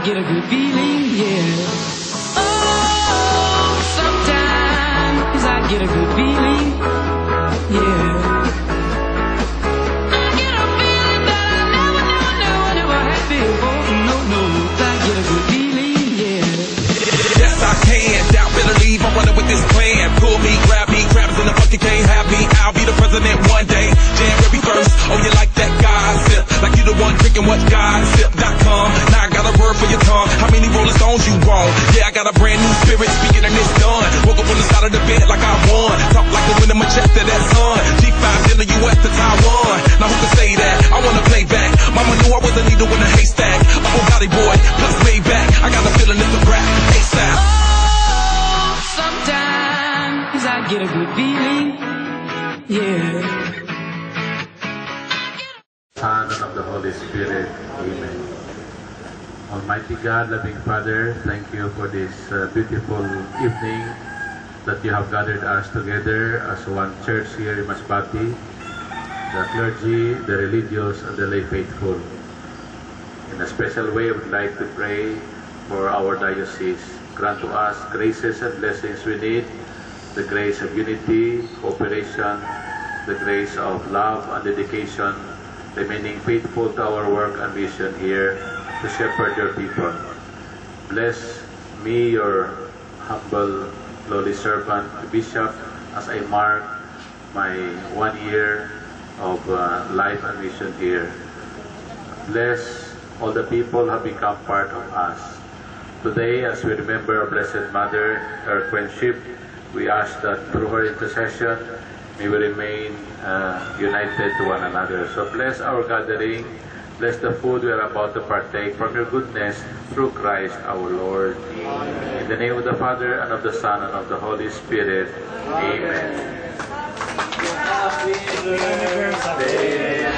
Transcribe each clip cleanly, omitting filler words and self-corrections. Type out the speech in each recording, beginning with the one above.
get a good feeling, yeah. Oh, sometimes I get a good feeling, yeah. I get a feeling that I never had before. No, I get a good feeling, yeah. Yes, I can. Doubt, better leave. I'm running with this plan. Pull me, grab us in the bucket, can't have me. I'll be the president one day. January 1st. Oh, you like that gossip? Like you the one drinking what gossip.com. Now I got a word for your tongue. How many Rolling Stones you want? Yeah, I got a brand new spirit speaking and it's done. Woke up on the side of the bed like I won. Talk like the wind in my chest to that sun. G5 in the US to Taiwan. Now who can say that? I wanna play back. Mama knew I was a needle in a haystack. Oh, Gotti boy, plus Maybach. I got a feeling it's a rap. ASAP. Oh, sometimes I get a good feeling, yeah. Son and of the Holy Spirit. Amen. Almighty God, loving Father, thank you for this beautiful evening that you have gathered us together as one church here in Masbate, the clergy, the religious, and the lay faithful. In a special way, I would like to pray for our diocese. Grant to us graces and blessings we need, the grace of unity, cooperation, the grace of love and dedication, remaining faithful to our work and mission here to shepherd your people. Bless me, your humble, lowly servant, Bishop, as I mark my 1 year of life and mission here. Bless all the people who have become part of us. Today, as we remember our Blessed Mother, her friendship, we ask that through her intercession, may we remain united to one another. So bless our gathering, bless the food we are about to partake from your goodness through Christ our Lord. In the name of the Father, and of the Son, and of the Holy Spirit. Amen. Happy birthday.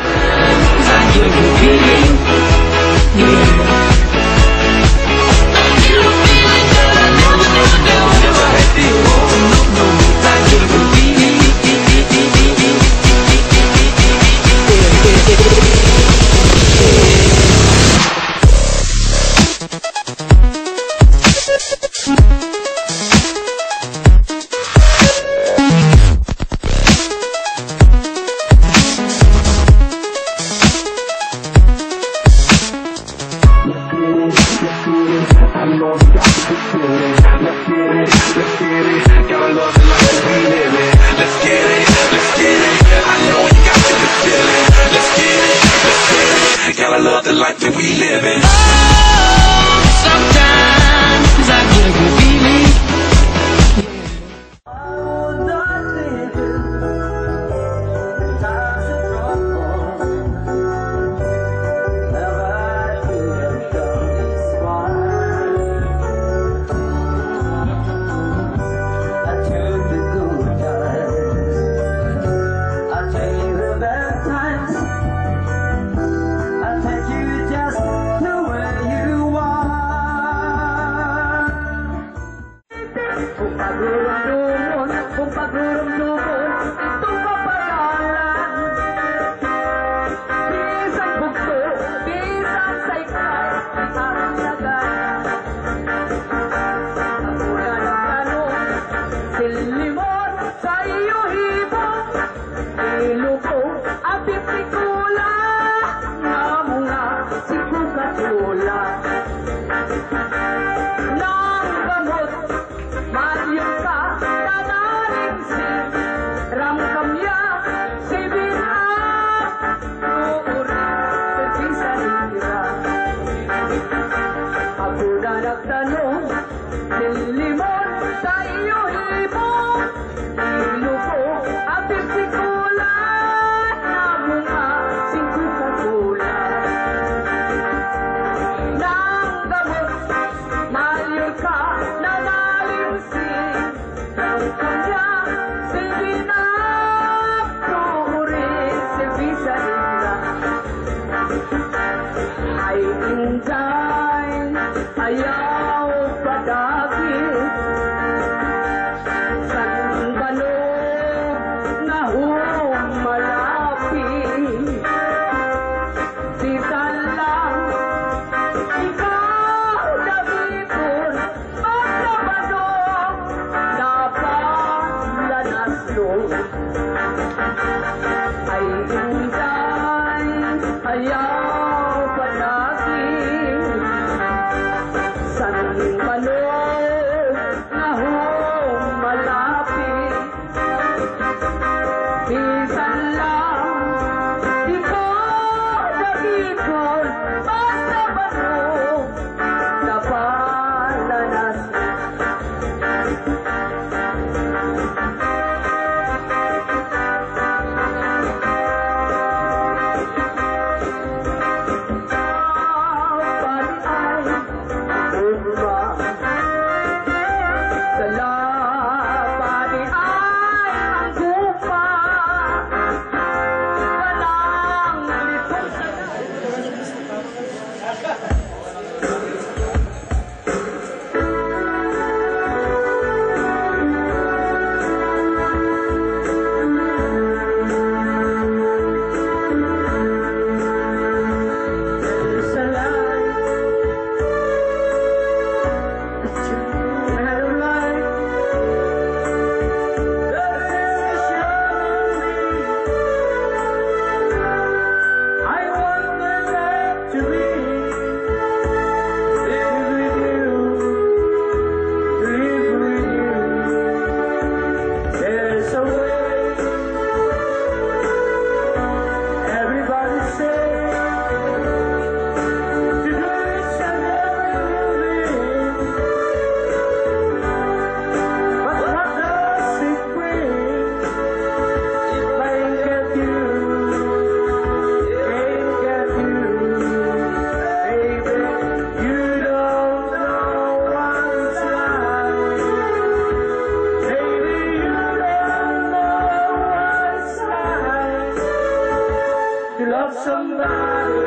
to love somebody,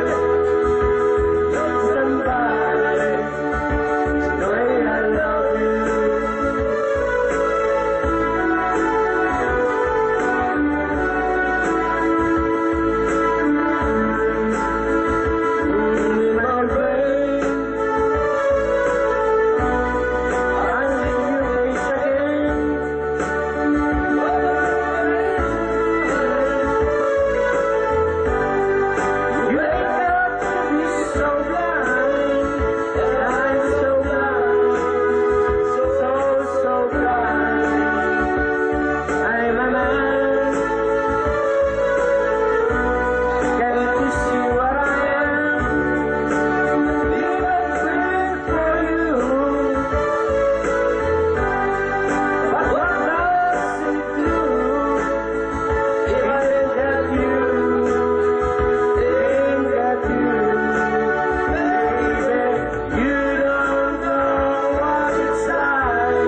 the way I love you. In my brain, I see your face again. You ain't got to be so blind, and I'm so blind, so blind. I'm a man, can't you see what I am? Did I pray for you? But what does it do if I ain't got you? Ain't got you, baby. You don't know what it's like.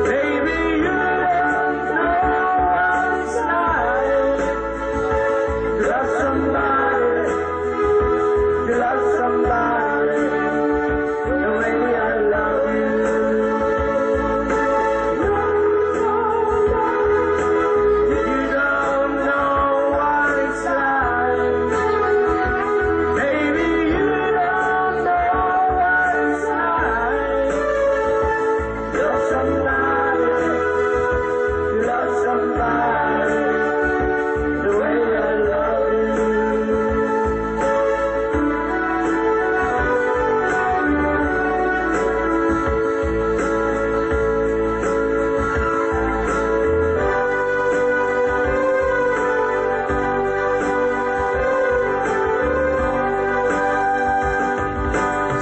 Baby, you don't know what it's like to love somebody, the way I love you. You don't know what it's like. Baby, you don't know what it's like to love somebody, the way I love you.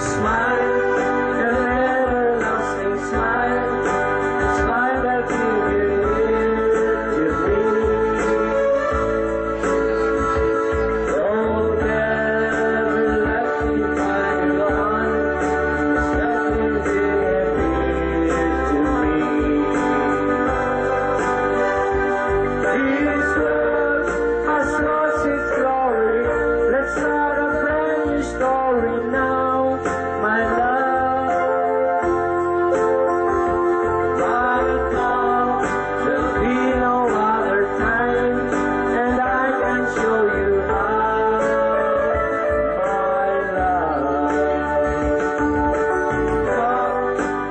Smile, an everlasting smile, smile that you give to me. Oh, never let me find one, nothing dear to me. This world has lost its glory. Let's start a brand new story now, my love. Right now, there'll be no other time, and I can show you how, my love.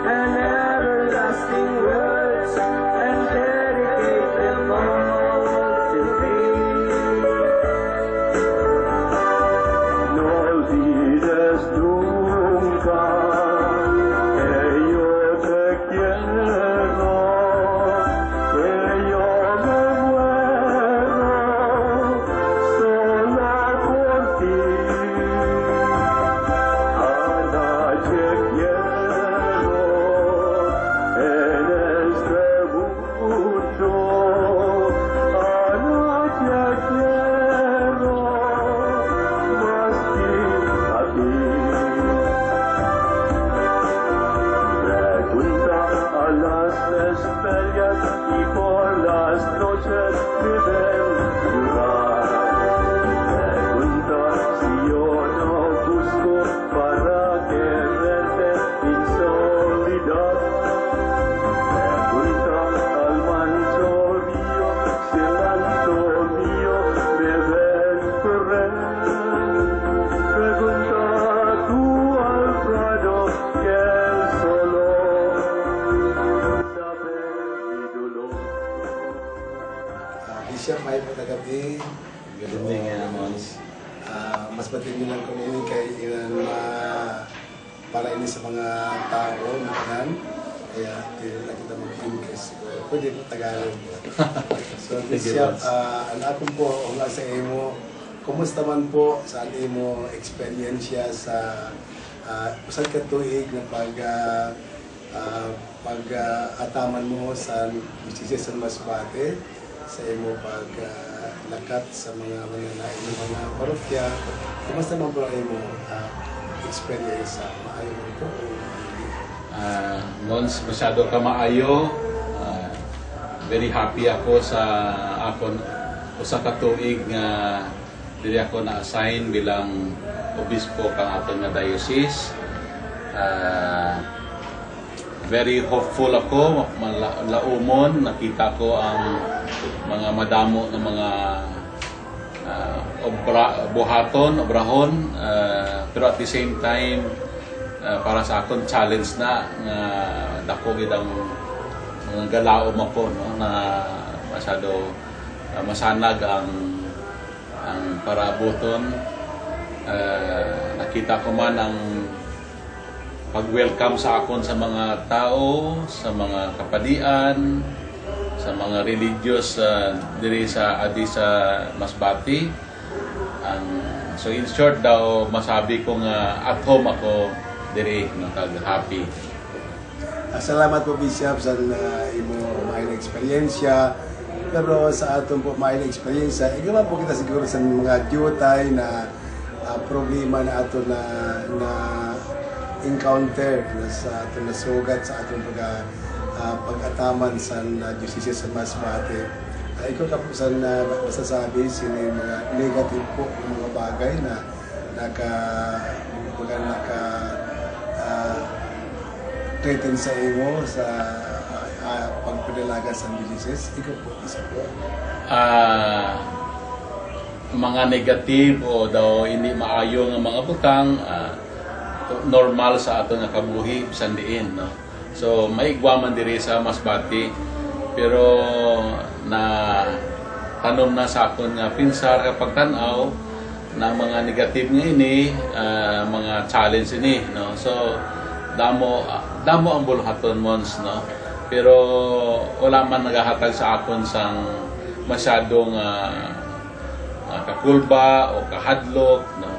And everlasting words, and dedicate them all to me. No olvides nunca que yo te quiero, que yo me muero sola por ti. Ana, te quiero en este mundo. Ana, te quiero más que a ti. Pregunta a las estrellas y por las noches me ven llorar. Pregunta si yo no busco para quererte en soledad. Pregunta al manto mío si el manto mío me ven correr. Pregunta tú al prado que él solo sabe mi dolor. Bishop, may pagkagabi. Good evening, Mons. Mas matinginan ko ngayon kay para ini sa mga tao na kanan. Kaya tila kita mag-English. Pwede po Tagalog. So, Bishop, ang akong po, ang sa imo, kumusta man po sa imo eksperyensya sa usan ka tuig na pag-ataman mo sa BCC San Masbate sa imo pag-lakat sa mga parokya. Kumusta man po ang imo experience? Maayo mo po? Mons, masyado ka maayo. Very happy ako sa akon usa ka tuig nga dili ako na-assign bilang obispo kang aton nga diocese. Very hopeful ako, laumon, nakita ko ang mga madamo na mga obrahon, pero at the same time, para sa akon challenge na dako gid ang mga galaom ako, no, na masyado masanag ang parabuton. Nakita ko man ang pag-welcome sa akon sa mga tao, sa mga kapadian, sa mga religious diri sa Masbate. So in short daw, masabi ko nga at home ako diri, happy. Salamat po, Bishop, sa imo maayong eksperyensya. Pero sa aton po maayong eksperyensya, igaman po kita siguro sa mga diyutay na problema na ato na encounter sa aton na sugat sa aton pag-ataman sa diocese sa Masbate. Ikaw ka po sa masasabi sino yung mga negative po yung mga bagay na threaten sa imo sa pagpadalaga sa diocese? Ikaw po, isa po. Mga negative o daw hindi maayo nga mga butang, normal sa ato nga kabuhi bisan diin, no. So maigwaman diri sa Masbate, pero na tanom na sa akon nga pinsar kapag tan-aw na mga negative nga ini, mga challenge ini, no. So damo ang buluhaton mons, no. Pero wala man nagahatag sa akon sang masyadong kakulba o kahadlok, no.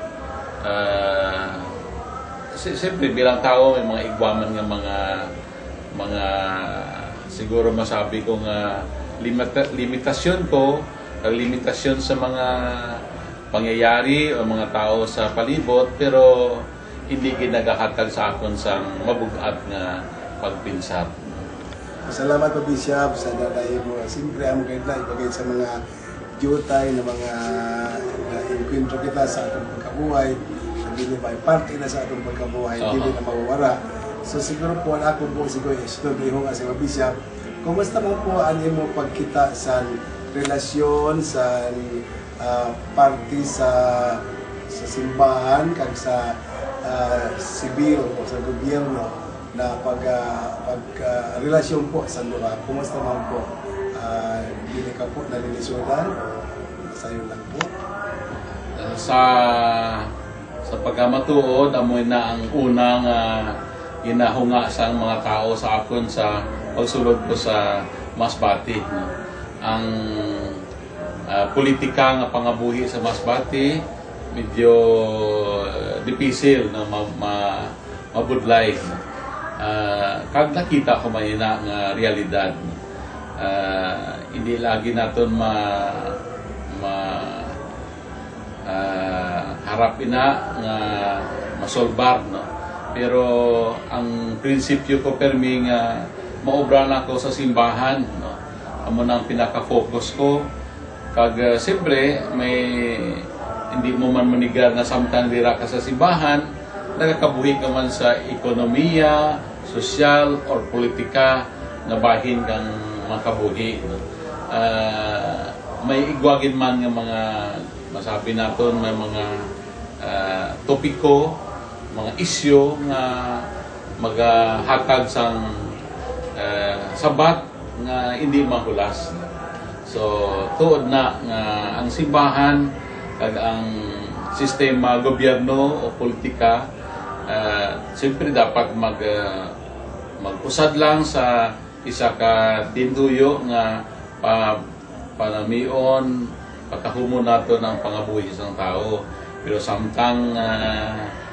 Siyempre bilang tao may mga igwaman nga mga siguro masabi ko nga limitasyon ko, limitasyon sa mga pangyayari o mga tao sa palibot, pero hindi ginagahatag sa akon sang mabugat nga pagpinsat. Salamat po, Bishop, sa dalay mo. Siyempre ang maganda ibagay sa mga diyutay na mga enkwentro kita sa atong pagkabuhay. Hindi may parte na sa atong pagkabuhay, hindi na mawawala. So siguro po, ako po siguro istoryaho nga sa mga Bishop, kumusta mo po ang imo pagkita sa relasyon, sa parte sa simbahan, kag sa sibil o sa gobyerno na relasyon po sa lugar? Kumusta man po? Hindi ka po nalilisudan? Sa'yo lang po? Sa pagkamatuod, amoy na ang unang hinahunga sa mga tao sa akon sa pagsulod ko sa Masbate, no? Ang politika nga pangabuhi sa Masbate medyo dipisil, no? Mabudlay, no? Kag nakita ko mahina nga realidad, no? Hindi lagi naton harapin na nga masolbar, no? Pero ang prinsipyo ko permi nga maobra na ako sa simbahan, no? Amo nang pinaka-focus ko. Kag siyempre may hindi mo man manigar na samtang dira ka sa simbahan, nagakabuhi ka man sa ekonomiya, sosyal or politika na bahin kang makabuhi, no? May igwagin man nga mga masabi naton, may mga topiko, mga isyo nga maghatag sang sabat nga hindi mahulas. So tuod na nga ang simbahan kag ang sistema gobyerno o politika siyempre dapat mag-usad lang sa isa ka tinduyo nga panamion, pagkahumo nato ng pangabuhi sa tao. Pero samtang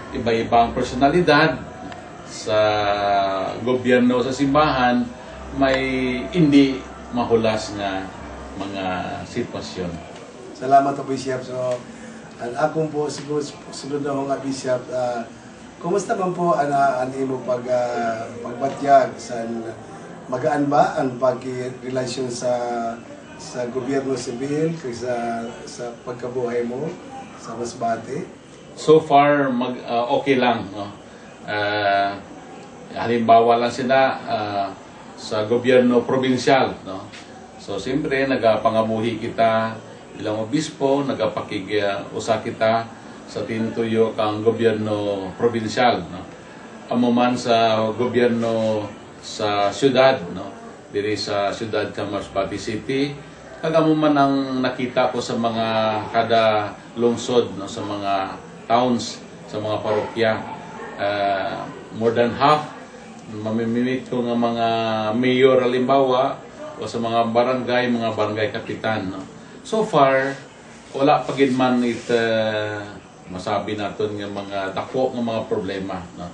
iba-ibang personalidad sa gobyerno, sa simbahan, may hindi mahulas nga mga sitwasyon. Salamat po, Bishop. So, akong po siguro sunod na nga, Bishop, kumusta man po ang imo pagbatyag sa magaan ba ang pagrelasyon sa sa gobyerno sibil kaysa sa pagkabuhay mo sa Masbate? So far, okay lang. No? Halimbawa lang sila sa gobyerno probinsyal. No? So, siyempre, nagapangabuhi kita ilang obispo, nagapakig-usa kita sa tinutuyo kang gobyerno probinsyal. No? Amo man sa gobyerno sa syudad, no? Diri sa syudad sa Masbate City, kagamo man ang nakita ko sa mga kada lungsod, no? Sa mga towns, sa mga parokya. More than half, mamimimit ko ng mga mayor halimbawa o sa mga barangay kapitan. No? So far, wala pa gid man masabi naton nga mga dako nga mga problema. No?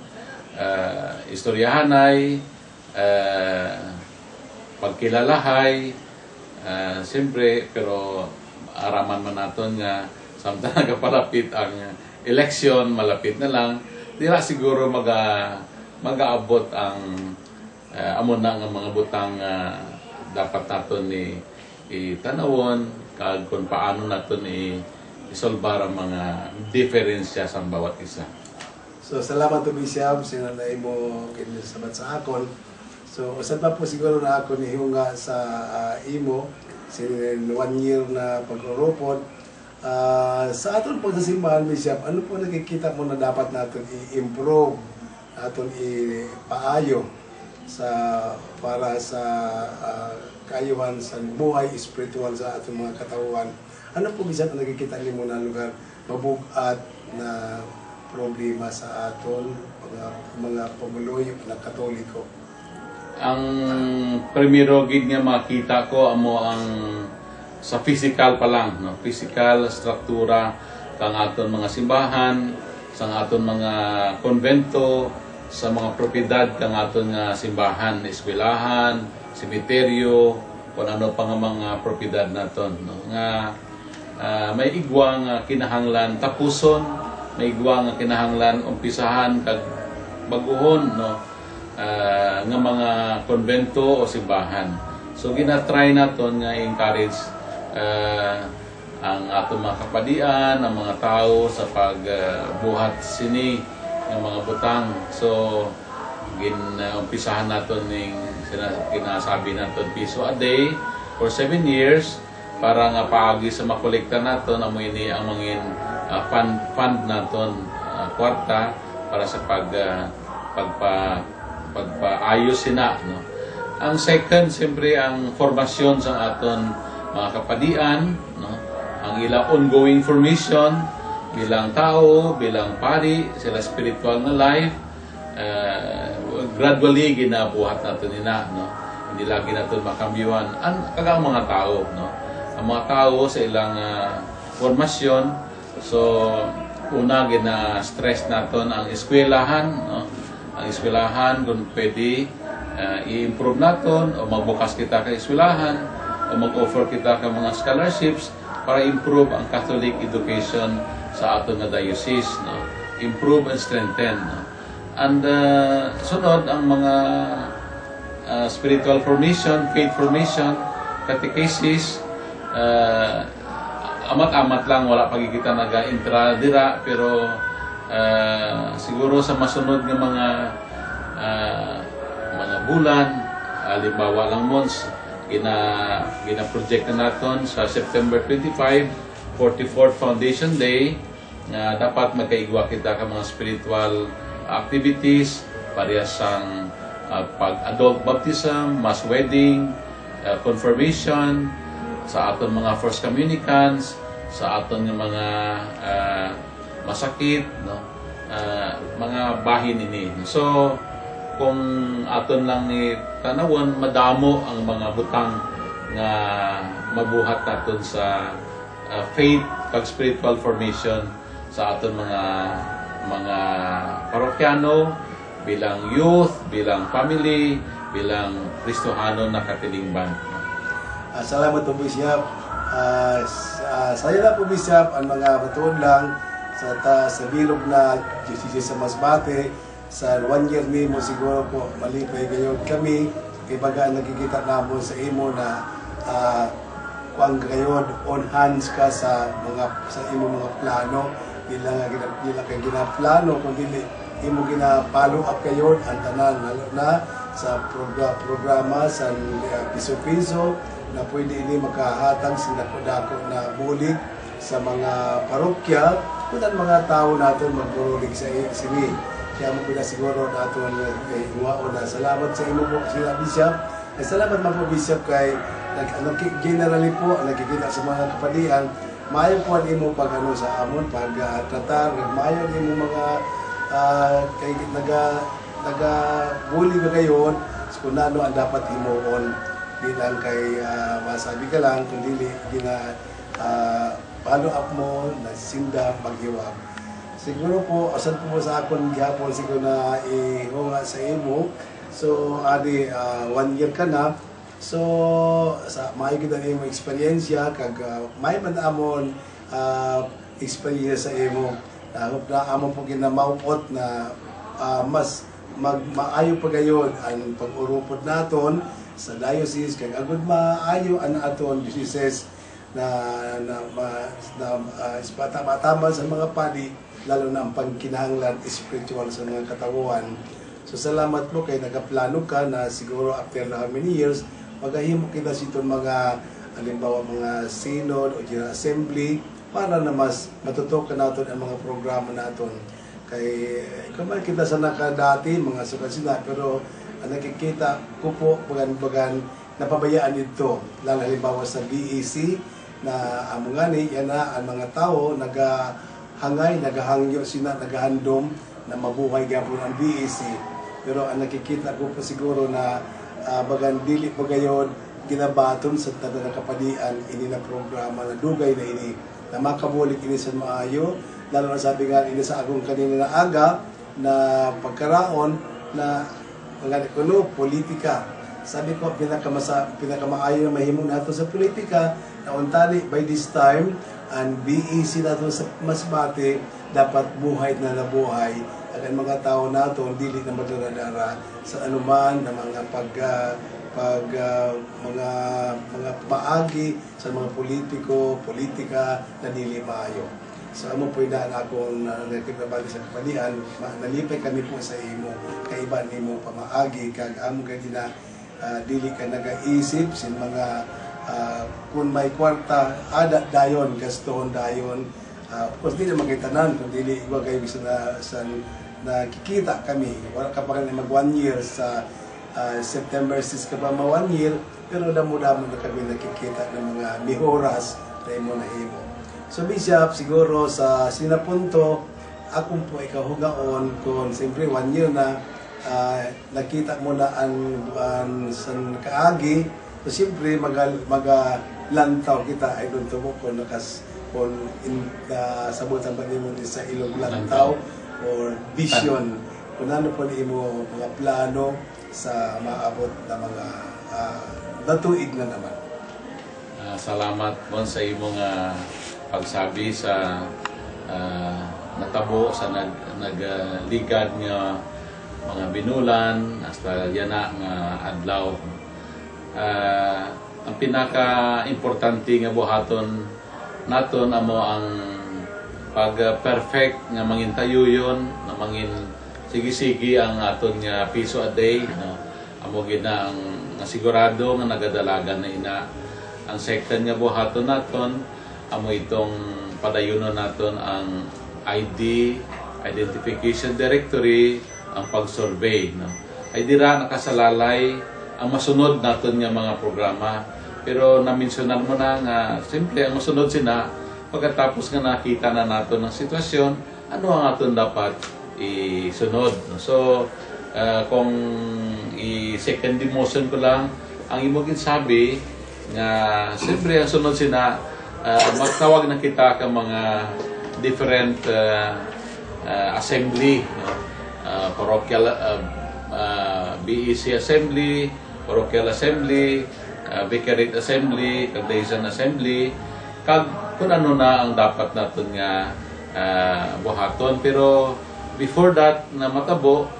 Istoryahanay, pagkilalahay, siyempre, pero araman man naton nga samtang nagapalapit ang eleksyon, malapit na lang, di na siguro mag-aabot ang amo na nga mga butang dapat naton itanawon kag kung paano naton isolbar ang mga diferensya sa bawat isa. So, salamat to Bishop, sinanay mo kinisabat sa akon. So, usad pa po siguro na ako ni Hiunga sa imo, sin 1 year na pag-urupod. Sa aton po sa simbahan, Bishop, ano po nakikita mo na dapat natin i-improve, natin i-paayo para sa kaayuhan sa buhay spiritual sa ating mga katawan? Ano po Bishop na nakikita niyo mo na lugar mabugat na problema sa aton mga pamuluyo na Katoliko? Ang primero gid nga makita ko amo ang sa physical pa lang, no? Physical struktura kang aton mga simbahan, sa aton mga konbento, sa mga propiedad kang aton nga simbahan, eskwelahan, semeteryo, kung ano pa nga mga propiedad naton, no? Nga may igwa nga kinahanglan tapuson, may igwa nga kinahanglan umpisahan kag baguhon, no? Nga mga konbento o simbahan. So gina-try naton nga encourage ang atong mga kapadian, ang mga tao sa pagbuhat sini ng mga butang. So umpisahan naton ning kinasabi naton piso a day for 7 years para nga paagi sa makolekta naton amo ini ang mangin fund naton kwarta para sa pagpaayos sina, no? Ang second, siyempre, ang formasyon sa aton mga kapadian, no? Ang ilang ongoing formation bilang tao, bilang pari, sila spiritual na life, gradually ginabuhat natin nila, no? Hindi lagi natin makambyuan ang mga tao, no? Ang mga tao sa ilang formasyon, so una gina-stress natin ang eskwelahan, no? Ang eskwelahan kung pwede i-improve natin o magbukas kita ka eskwelahan o mag-offer kita ka mga scholarships para improve ang Catholic education sa aton nga diocese, no? Improve and strengthen, no? And sunod ang mga spiritual formation, faith formation, catechesis, amat-amat lang, wala pagkikita naga-intra dira, pero siguro sa masunod ng mga bulan, halimbawa lang months, gina-project na natin sa September 25, 44th Foundation Day, na dapat magkaigwa kita ka mga spiritual activities, parehas ang pag-adult baptism, mass wedding, confirmation, sa aton mga first communicants, sa aton mga masakit, no? Mga bahin ini. So, kung aton lang ni tanawon, madamo ang mga butang nga mabuhat naton sa faith kag spiritual formation sa aton mga parokyano, bilang youth, bilang family, bilang Kristohano na katilingban. Salamat po Bishop. Saya na po Bishop ang mga batuon lang sa bilog na GCC sa Masbate. Sa 1 year ni mo siguro po malipay ngayon kami kay baga nagkikita na mo sa imo na kuang gayod on hands ka sa imo mga plano dila kay ginaplano kung dili imo gina-follow up kayo ang tanan lalo na sa programa sa piso-piso na pwede ini makahatag sa dako na bulig sa mga parokya kung ang mga tao natin magbulig sa sini. Kaya mo siguro natin iwaon na salamat sa imo po sila Bishop. Salamat man po Bishop kay generally po nagkikita sa mga kapadian mayo po ang imo pag sa amon pag tratar mayo imo mga kay naga-bully ka kayo kung ano ang dapat himuon bilang kay masabi ka lang kung dili follow up mo na sinda maghiwag. Siguro po asan po sa akon gihapon siguro na ihunga sa imo. So adi 1 year ka na. So sa may kita imo eksperyensya kag may man amon experience sa imo. Hope na amon po ginamawot na mas maayo pa gayon ang pag-urupod naton sa diocese kay agud maayo ang aton diocese na tama sa mga padi lalo na ang pagkinahanglan spiritual sa mga katawuan. So salamat mo kay nagaplano ka na siguro after how many years magahimo kita siton mga halimbawa mga synod o general assembly para na mas matutukan natin ang mga programa natin. Kay kamay kita sa nakadati mga sila pero ang nakikita ko po bagan napabayaan ito lalo halimbawa sa BEC na ang mga yan na ang mga tao nagahangyo sila nagahandom na mabuhay gapon ang BEC. Pero ang nakikita ko po siguro na bagan dili pagayon ginabaton sa tanan kapadian ini na programa na dugay na ini na makabulik ini sa maayo lalo na sabi nga ini sa agong kanina na aga na pagkaraon na mga kuno politika. Sabi ko pinakamaayo na mahimo nato sa politika na untali by this time and BEC nato sa Masbate dapat buhay na nabuhay at ang mga tao nato dili na madara-dara sa anuman na mga mga paagi sa mga politika na dili maayo. So amo po daan akong nakikabali sa kapalian, nalipay kami po sa imo kaiba nimo pamaagi kag amo gani na dili ka nagaisip sin mga kung may kwarta ada dayon gaston dayon of course dili magitanan kung dili iwa kay bisa sa nakikita kami wala ka pa mag 1 year sa September 6 ka pa ma 1 year pero damo-damo na kami nakikita ng mga mihoras na imo na imo. So Bishop, siguro sa sinapunto, akong po ikahugaon kung siyempre 1 year na nakita mo na ang san kaagi, so siyempre magalantaw kita ay doon to mo kung sabutan pa mo sa ilog lantaw or vision kung ano po mo mga plano sa maabot na mga natuig na naman. Salamat po sa imong pagsabi sa natabo sa nagligad nga mga binulan hasta yana nga adlaw. Ang pinaka-importante nga buhaton naton amo ang pag-perfect nga mangintayuyon na mangin sige-sige ang aton nga piso a day no? Amo gina ang sigurado nga nagadalagan na ina ang second nga buhaton naton amo itong padayunon naton ang ID, Identification Directory, ang pag-survey. No? Ay dira nakasalalay ang masunod naton nga mga programa. Pero naminsunan mo na nga, simple ang masunod sina, pagkatapos nga nakita na naton ang sitwasyon, ano ang aton dapat isunod. No? So, kung i-second motion ko lang, ang imong sabi nga, simple ang sunod sina, magtawag na kita ka mga different assembly, no? Parochial BEC assembly, parochial assembly, vicariate assembly, congregation assembly, kag kung ano na ang dapat natin nga buhaton. Pero before that na matabo,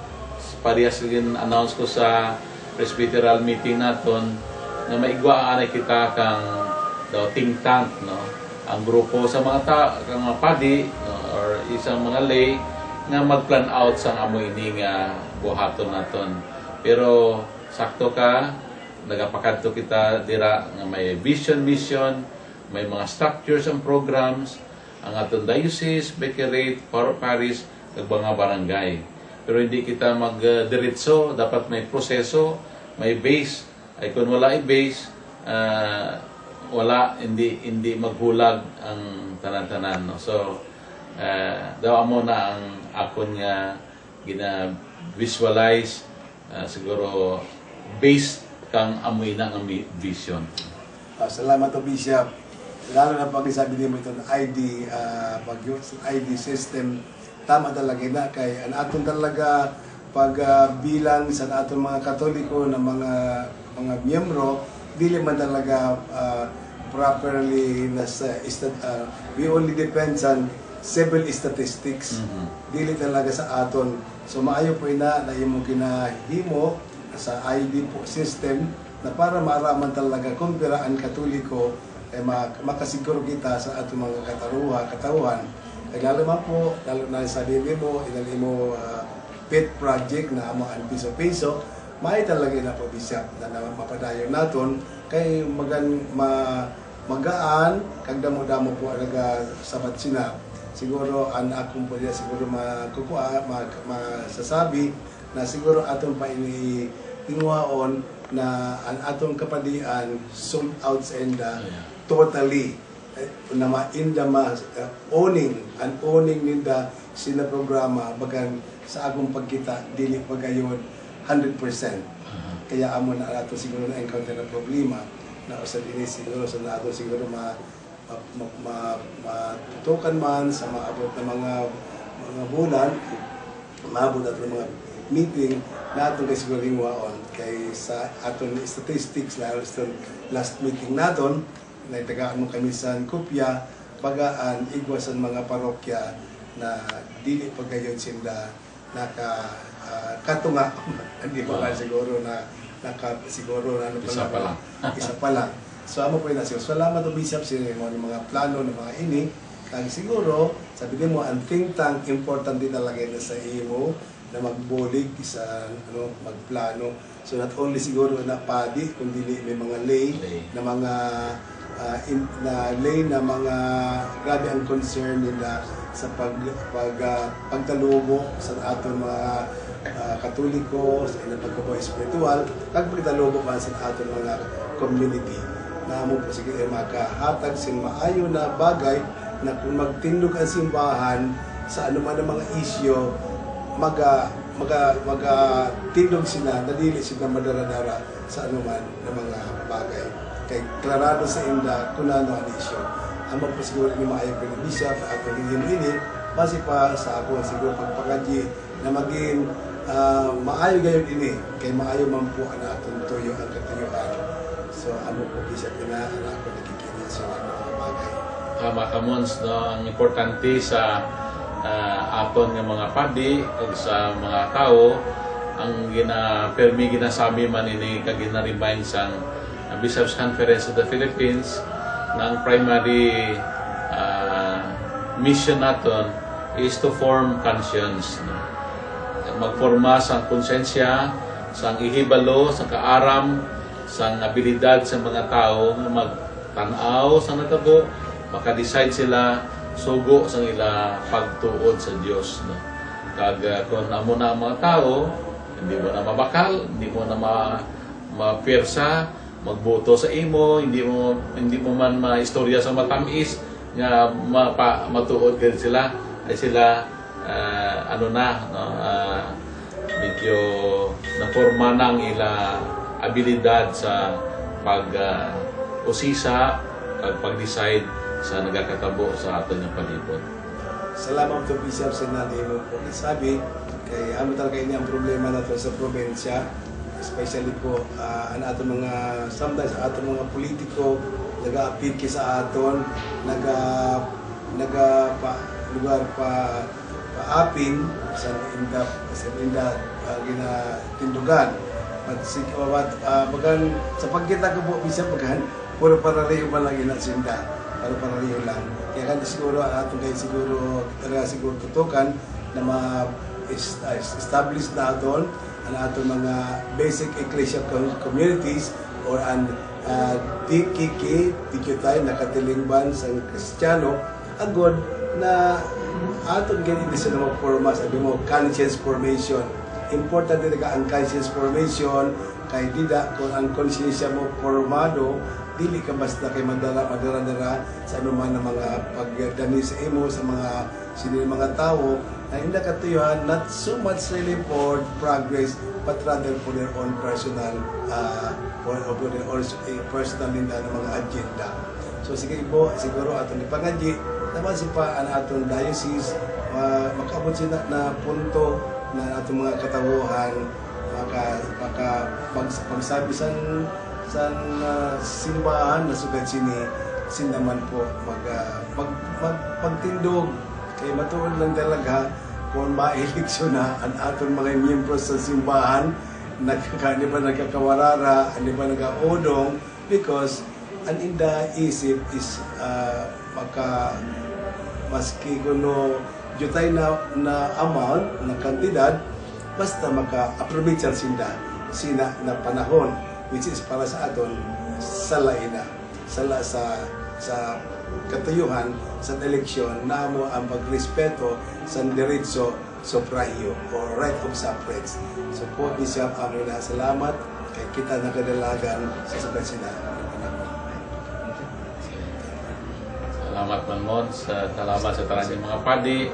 parehas rin announce ko sa presbyteral meeting naton na maigwaan ay kita kang daw think tank, no? Ang grupo sa mga padi, no? Or isang mga lay nga mag-plan out sa amoy ini nga buhaton naton. Pero sakto ka, nagapakadto kita dira nga may vision, mission, may mga structures and programs, ang aton diocese, bectorate, parish, ug mga barangay. Pero hindi kita mag-diretso, dapat may proseso, may base. Ay kung wala ay base, hindi maghulag ang tanan-tanan, no? So daw mo na ang akon nga gina-visualize, siguro based kang amoy na ang vision. Salamat to Bishop. Lalo na pag isabi niyo itong ID, ID system, tama talaga na kay ang aton talaga pagbilang sa aton mga Katoliko na mga miyembro, dili man talaga properly we only depend on civil statistics. Dili talaga sa aton. So maayo po na imo kinahimo sa ID po system na para maaraman talaga kung pira ang Katoliko ay makasiguro kita sa atong mga katauhan. Kaya lalo na sa dili mo, inali mo pet project na amo ang piso-piso, may talaga na po Bishop na mapadayon naton kay magaan kag damo-damo po alaga sabat sina. Siguro ang akong po siguro masasabi na siguro aton pa inguhaon na ang atong kapadian sold out sa enda totally na owning ninda sila programa bagan sa akong pagkita dili pagayon 100%. Kaya amo na ato siguro na encounter na problema na usad ini siguro sa ato siguro matutukan man sa maabot na mga bulan, maabot at mga meeting na atong kay siguro waon kay sa aton statistics last meeting naton na itagaan mo kami sa kopya bagaan igwasan mga parokya na dili pagayon sila katunga hindi ba siguro na siguro ano isa pa lang. So amo po na siguro salamat to Bishop sa mga plano ng mga ini kag siguro sabi mo ang think tank important din talaga na sa imo na magbulig sa magplano. So not only siguro na padi kundi may mga lay na mga mga grabe ang concern nila sa pagtalubo sa aton mga Katoliko, sa ilang pagkabuhay espiritual, pagtalubo pa sa aton mga community. Na mo po sige makahatag sin maayo na bagay na kung magtindog ang simbahan sa anuman ng mga isyo, magatindog sila, nadili sila madaradara sa anuman ng mga bagay. Kay klarado sa inda kung ano ang isyo. Amo po siguro ni maayo ko ni Bishop at ini base pa sa ako siguro pagpangadyi na maging maayo gayon ini kay maayo man po ang atong tuyo ang katuyuan. So amo po Bishop na ako nakikita sa mga bagay. Tama ka Mons, no? Ang importante sa aton nga mga padi o sa mga tao ang ginasabi man ini kag gina-remind sang Bishops Conference of the Philippines na ang primary mission naton is to form conscience, no? Magforma sang konsensya, sang ihibalo, sang kaaram, sang abilidad sa mga tao nga magtanaw sa natabo, maka-decide sila sugo sa ila pagtuod sa Dios, no? Kag kung amo na ang mga tao, hindi mo na mabakal, hindi mo na mapiersa, magboto sa imo, hindi mo man maistorya sa matamis nga matuod gid sila ay sila medyo naporma ng ila abilidad sa usisa at pag-decide sa nagakatabo sa aton ng palibot. Salamat to Bishop sa nanay mo po sabi kay ano talaga ini ang problema nato sa probinsya, especially po ang aton mga sometimes aton mga politiko nag-aapiki sa aton lugar paapin sa inda ginatindugan bagan sa pagkita ko po Bishop bagan puro parariyo man lang inasinda. Puro parariyo lang. Kaya kan siguro, atong kayo siguro tutukan na ma-establish na aton ang atong mga basic ecclesial communities or ang TKK, tikitay na katilingban sa Kristiyano, agod na atong ganyan din sila mag-forma, sabi mo, conscience formation. Important din ang conscience formation, kay dida kung ang konsensya mo formado, dili ka basta kay madara-dara sa anuman ng mga pagdani sa imo, sa mga tao, na hindi katuyuhan, not so much really for progress, but rather for their own personal personal nila ng mga agenda. So sige po, siguro atong ipangadyi, naman si pa ang atong diocese, makabot sila na punto na atong mga katawuhan, pagsabi sa simbahan na sugad naman po magtindog kay matuod lang talaga kung ma-eleksyon na ang atong mga miyembro sa simbahan, di ba nagkakawarara, di ba nag-aodong, because ang inda isip is maski kuno jutay na amount na kantidad, basta maka-approve sina na panahon, which is para sa aton sa katuyuhan sa eleksyon na mo ang pagrespeto sa diretso sufragio or right of suffrage. So po, Bishop, na salamat kay kita nakadalagan sa sina. Salamat man mo, salamat sa tanan mga padi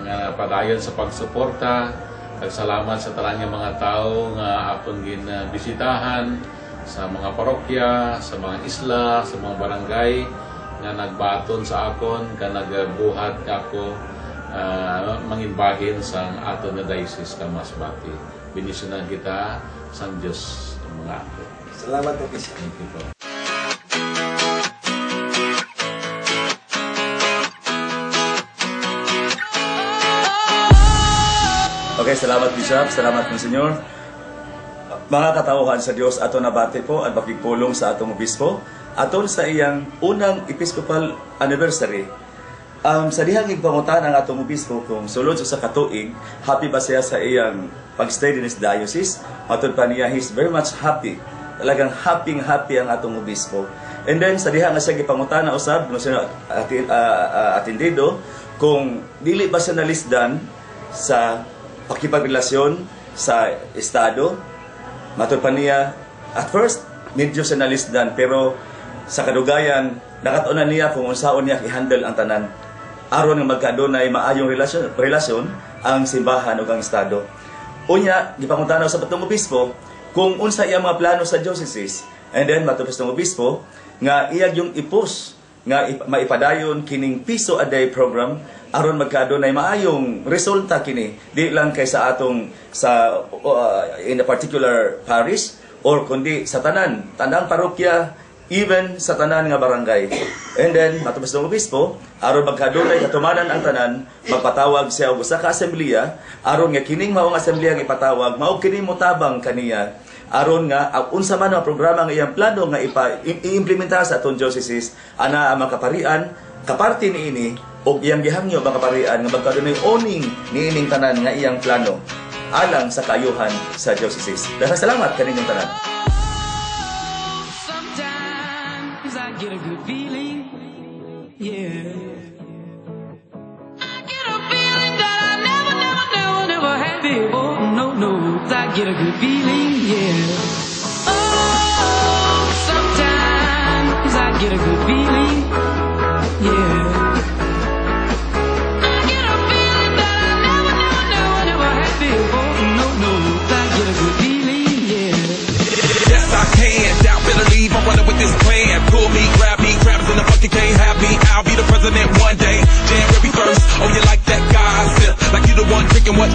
nga padayon sa pagsuporta. Salamat sa tanan mga tao nga akong ginbisitahan sa mga parokya, sa mga isla, sa mga barangay nga nagbaton sa akon, nga nagbuhat ako manginbahin sa aton nga diocese ka Masbate. Binisyonan kita sa Diyos mga ako. Salamat po, Bishop. Thank you po. Okay, salamat Bishop, salamat Monsignor. Mga katauhan sa Dios, ato nabati po at pagpulong sa atong obispo aton sa iyang unang episcopal anniversary. Sa dihang igpangutan ang atong obispo kung sulod sa katuig, happy ba siya sa iyang pagstay din sa diocese? Matod pa niya, he's very much happy. Talagang happy ang atong obispo. And then sa dihang nga siya gipangutan na usab no siya atendido kung dili ba siya nalisdan sa pakipagrelasyon sa estado. Matod pa niya, at first medyo siya nalisdan, pero sa kadugayan nakatunan niya kung unsaon niya i-handle ang tanan aron nga magkaadunay maayong relasyon ang simbahan ug ang estado. Unya gipangutan sa batong obispo kung unsa iya mga plano sa diocese, and then matapos ng obispo nga iyag yung ipus nga maipadayon kining piso a day program aron magkaadunay maayong resulta kini di lang kay sa atong in a particular parish or kundi sa tanang parokya, even sa tanan nga barangay. And then matapos ng obispo aron magkadunay katumanan ang tanan, magpatawag siya og usa ka asembleya aron nga kining maong asembleya nga ipatawag mao kini motabang kaniya aron nga unsa man ang programa nga iyang plano nga i-implementa sa atong diocese ana ang makaparian kaparti niini og iyang gihangyo makaparian nga magkadunay owning niining tanan nga iyang plano alang sa kaayuhan sa diocese. Daghang salamat kaninyong tanan. Sometimes I get a good feeling, yeah. I get a feeling that I never had before. No, I get a good feeling, yeah. Oh, sometimes I get a good feeling, yeah. I'm running with this plan. Pull me, grab me, crabs in the bucket can't have me. I'll be the president one day, January 1st. Oh, you like that gossip? Like you the one drinking what